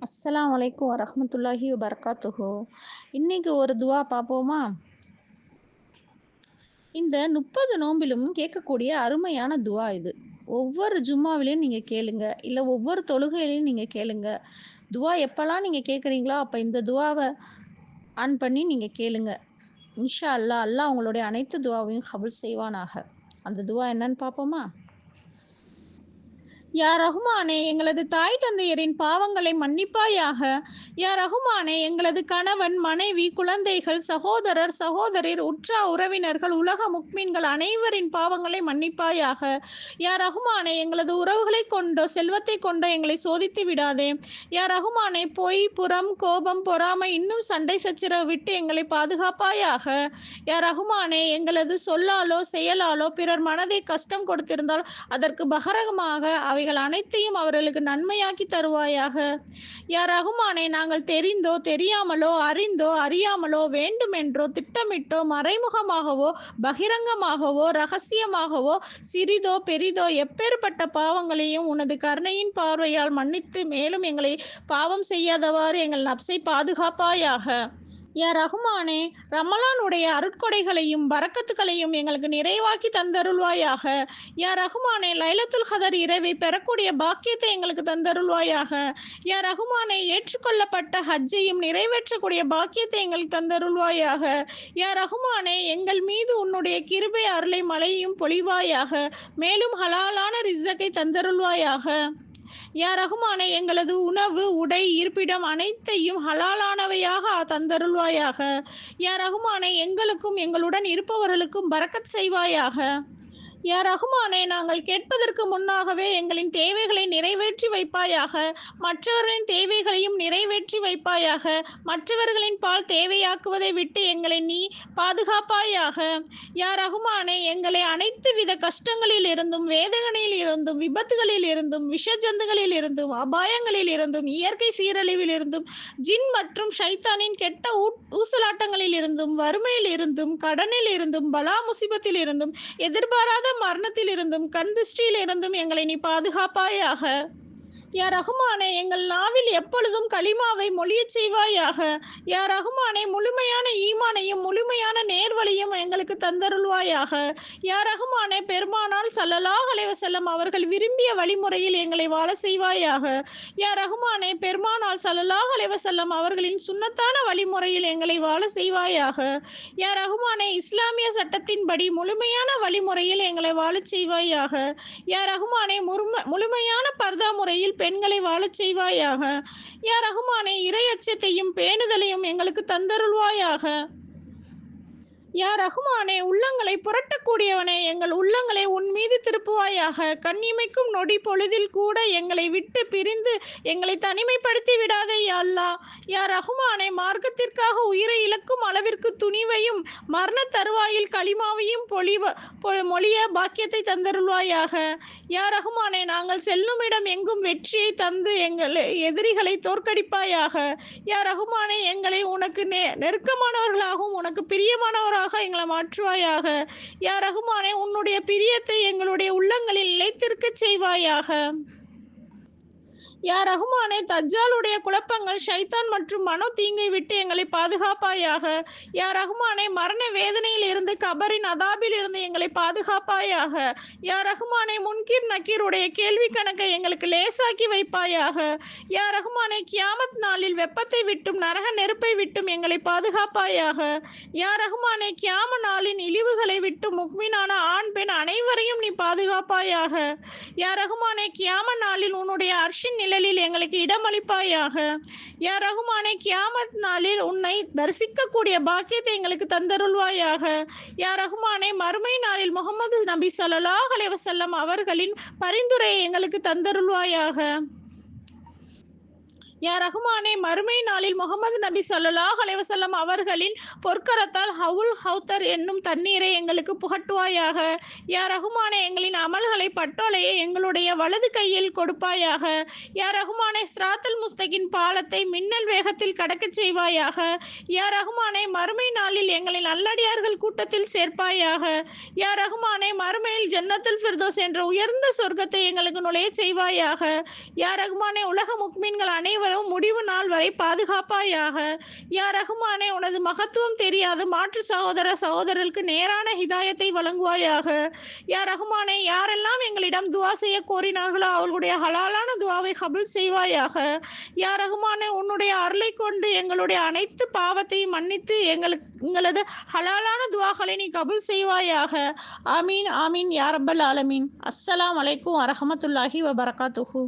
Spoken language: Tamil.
அஸ்ஸலாமு அலைக்கும் வரஹ்மத்துல்லாஹி வபரகாத்துஹு. இன்னைக்கு ஒரு துவா பார்ப்போமா? இந்த 30 நோம்பிலும் கேட்கக்கூடிய அருமையான துவா இது. ஒவ்வொரு ஜும்மாவிலயும் நீங்க கேளுங்க. இல்ல ஒவ்வொரு தொழுகையிலயும் நீங்க கேளுங்க. துவா எப்பலாம் நீங்க கேட்குறீங்களோ, அப்ப இந்த துவாவ ஆன் பண்ணி நீங்க கேளுங்க. இன்ஷா அல்லாஹ், அல்லாஹ் உங்களுடைய அனைத்து துவாவையும் கபூல் செய்வானாக. அந்த துவா என்னன்னு பார்ப்போமா? யா ரஹ்மானே, எங்களது தாய் தந்தையரின் பாவங்களை மன்னிப்பாயாக. யா ரஹ்மானே, எங்களது கணவன், மனைவி, குழந்தைகள், சகோதரர், சகோதரிர், உற்றார் உறவினர்கள், உலக முக்மீன்கள் அனைவரின் பாவங்களை மன்னிப்பாயாக. யா ரஹ்மானே, எங்களது உறவுகளைக் கொண்டோ செல்வத்தைக் கொண்டோ எங்களை சோதித்து விடாதே. யா ரஹ்மானே, பொய், புறம், கோபம், பொறாமை, இன்னும் சண்டை சச்சரவு விட்டு எங்களை பாதுகாப்பாயாக. யா ரஹ்மானே, எங்களது சொல்லாலோ செயலாலோ பிறர் மனதை கஷ்டம் கொடுத்திருந்தால் அதற்கு பகரமாக அவைகள் அனைத்தையும் அவர்களுக்கு நன்மையாக்கி தருவாயாக. யா ரஹ்மானே, நாங்கள் தெரிந்தோ தெரியாமலோ அறிந்தோ அறியாமலோ வேண்டுமென்றோ திட்டமிட்டோ மறைமுகமாகவோ பகிரங்கமாகவோ ரகசியமாகவோ சிறிதோ பெரிதோ எப்பேற்பட்ட பாவங்களையும் உனது கருணையின் பார்வையால் மன்னித்து மேலும் எங்களை பாவம் செய்யாதவாறு எங்கள் நப்சை பாதுகாப்பாயாக. யா ரஹ்மானே, ரமலானுடைய அருட்கொடைகளையும் பரக்கத்துகளையும் எங்களுக்கு நிறைவாக்கி தந்தருள்வாயாக. யா ரஹ்மானே, லைலத்துல் கதர் இரவை பெறக்கூடிய பாக்கியத்தை எங்களுக்கு தந்தருள்வாயாக. யா ரஹ்மானே, ஏற்றுக்கொள்ளப்பட்ட ஹஜ்ஜையும் நிறைவேற்றக்கூடிய பாக்கியத்தை எங்களுக்கு தந்தருள்வாயாக. யா ரஹ்மானே, எங்கள் மீது உன்னுடைய கிருபை அருளை மழையும் பொழிவாயாக. மேலும் ஹலாலான ரிஸ்ஸக்கை தந்தருள்வாயாக. யா ரஹ்மானே, எங்களது உணவு, உடை, இருப்பிடம் அனைத்தையும் ஹலாலானவையாக தந்தருள்வாயாக. யா ரஹ்மானே, எங்களுக்கும் எங்களுடன் இருப்பவர்களுக்கும் பரக்கத் செய்வாயாக. யா ரஹ்மானே, நாங்கள் கேட்பதற்கு முன்னாகவே எங்களின் தேவைகளை நிறைவேற்றி வைப்பாயாக. மற்றவர்களின் தேவைகளையும் நிறைவேற்றி வைப்பாயாக. மற்றவர்களின் பால் தேவையாக்குவதை விட்டு எங்களை நீ பாதுகாப்பாயாக. யா ரஹ்மானே, எங்களை அனைத்து வித கஷ்டங்களில் இருந்தும் வேதனையில் இருந்தும் விபத்துகளில் இருந்தும் விஷஜந்துகளில் இருந்தும் அபாயங்களில் இருந்தும் இயற்கை சீரழிவில் இருந்தும் ஜின் மற்றும் ஷைத்தானின் கெட்ட ஊசலாட்டங்களில் இருந்தும் வறுமையில் இருந்தும் கடனில் இருந்தும் பலா முசிபத்தில் இருந்தும் எதிர்பாராத மரணத்தில் இருந்தும் கண் திருஷ்டியில் இருந்தும் எங்களை நீ பாதுகாப்பாயாக. யா ரஹ்மானே, எங்கள் நாவில் எப்பொழுதும் கலிமாவை மொழியச் செய்வாயாக. யா ரஹ்மானே, முழுமையான ஈமானையும் முழுமையான நேர்வழியும் எங்களுக்கு தந்தருள்வாயாக. யா ரஹ்மானே, பெருமானார் ஸல்லல்லாஹு அலைஹி வஸல்லம் அவர்கள் விரும்பிய வழிமுறையில் எங்களை வாழ செய்வாயாக. யா ரஹ்மானே, பெருமானார் ஸல்லல்லாஹு அலைஹி வஸல்லம் அவர்களின் சுன்னத்தான வழிமுறையில் எங்களை வாழ செய்வாயாக. யா ரஹ்மானே, இஸ்லாமிய சட்டத்தின்படி முழுமையான வழிமுறையில் எங்களை வாழச் செய்வாயாக. யா ரஹ்மானே, முழுமையான பர்தா முறையில் பெண்களை வாழச் செய்வாயாக. யா ரஹ்மானே, இறை அச்சத்தையும் பேணுதலையும் எங்களுக்கு தந்தருள்வாயாக. யா ரஹ்மானே, உள்ளங்களை புரட்டக்கூடியவனே, எங்கள் உள்ளங்களை உன் மீது திருப்புவாயாக. கண்ணிமைக்கும் நொடி பொழுதில் கூட எங்களை விட்டு பிரிந்து எங்களை தனிமைப்படுத்தி விடாதே யா அல்லாஹ். யா ரஹ்மானே, மார்க்கத்திற்காக உயிரை இழக்கும் அளவிற்கு துணிவையும் மரண தருவாயில் களிமாவையும் மொழிய பாக்கியத்தை தந்தருள்வாயாக. யா ரஹ்மானே, நாங்கள் செல்லும் இடம் எங்கும் வெற்றியை தந்து எங்கள் எதிரிகளை தோற்கடிப்பாயாக. யா ரஹ்மானே, எங்களை உனக்கு நெருக்கமானவர்களாகவும் உனக்கு பிரியமானவராக எங்களை மாற்றுவாயாக. யா ரஹ்மானே, உன்னுடைய பிரியத்தை எங்களுடைய உள்ளங்களில் நிலைத்திருக்கச் செய்வாயாக. யா ரஹ்மானே, தஜ்ஜாலுடைய குழப்பங்கள் ஷைத்தான் மற்றும் மனோ தீங்கை விட்டு எங்களை பாதுகாப்பாயாக. யா ரஹ்மானே, மரண வேதனையில் இருந்து கபரின் அதாபில் இருந்து எங்களை பாதுகாப்பாயாக. யா ரஹ்மானே, முன்கீர் நக்கீருடைய கேள்வி கணக்கை எங்களுக்கு லேசாக்கி வைப்பாயாக. யா ரஹ்மானே, கியாமத் நாளில் வெப்பத்தை விட்டும் நரக நெருப்பை விட்டும் எங்களை பாதுகாப்பாயாக. யா ரஹ்மானே, கியாம நாளின் இழிவுகளை விட்டும் முக்மீனான ஆண் பெண் அனைவரையும் நீ பாதுகாப்பாயாக. யா ரஹ்மானே, கியாம நாளில் உன்னுடைய அர்ஷின் நிழலில் எங்களுக்கு இடமளிப்பாயாக. யா ரஹ்மானே, கியாமத் நாளில் உன்னை தரிசிக்கக்கூடிய பாக்கியத்தை எங்களுக்கு தந்தருள்வாயாக. யா ரஹ்மானே, மறுமை நாளில் முஹம்மது நபி ஸல்லல்லாஹு அலைஹி வஸல்லம் அவர்களின் பரிந்துரையை எங்களுக்கு தந்தருள்வாயாக. யா ரஹ்மானே, மறுமை நாளில் முஹம்மது நபி ஸல்லல்லாஹு அலைஹி வஸல்லம் அவர்களின் பொற்கரத்தால் ஹவுல் ஹவுத்தர் என்னும் தண்ணீரை எங்களுக்கு புகட்டுவாயாக. யா ரஹ்மானே, எங்களின் அமல்களை பட்டோலையை எங்களுடைய வலது கையில் கொடுப்பாயாக. யா ரஹ்மானே, சிராத்துல் முஸ்தகின் பாலத்தை மின்னல் வேகத்தில் கடக்கச் செய்வாயாக. யா ரஹ்மானே, மறுமை நாளில் எங்களின் நல்லடியார்கள் கூட்டத்தில் சேர்ப்பாயாக. யா ரஹ்மானே, மறுமையில் ஜன்னத்துல் ஃபிர்தோஸ் என்ற உயர்ந்த சொர்க்கத்தை எங்களுக்கு நுழைய செய்வாயாக. யா ரஹ்மானே, உலக முக்மீன்கள் அனைவரும் அனைவரும் முடிவு நாள் வரை பாதுகாப்பாயாக. யா ரஹ்மானே, உனது மகத்துவம் தெரியாத மாற்று சகோதரர்களுக்கு நேரான ஹிதாயத்தை வழங்குவாயாக. யா ரஹ்மானே, யாரெல்லாம் எங்களிடம் துவா செய்ய கோரினார்களோ அவர்களுடைய ஹலாலான துவாவை கபுல் செய்வாயாக. யா ரஹ்மானே, உன்னுடைய அருளை கொண்டு எங்களுடைய அனைத்து பாவத்தையும் மன்னித்து எங்களது ஹலாலான துவாக்களை நீ கபுல் செய்வாயாக. ஆமீன் ஆமீன் யா ரப்பல் ஆலமீன். அஸ்ஸலாமு அலைக்கும் வரஹ்மத்துல்லாஹி வபரகாத்துஹு.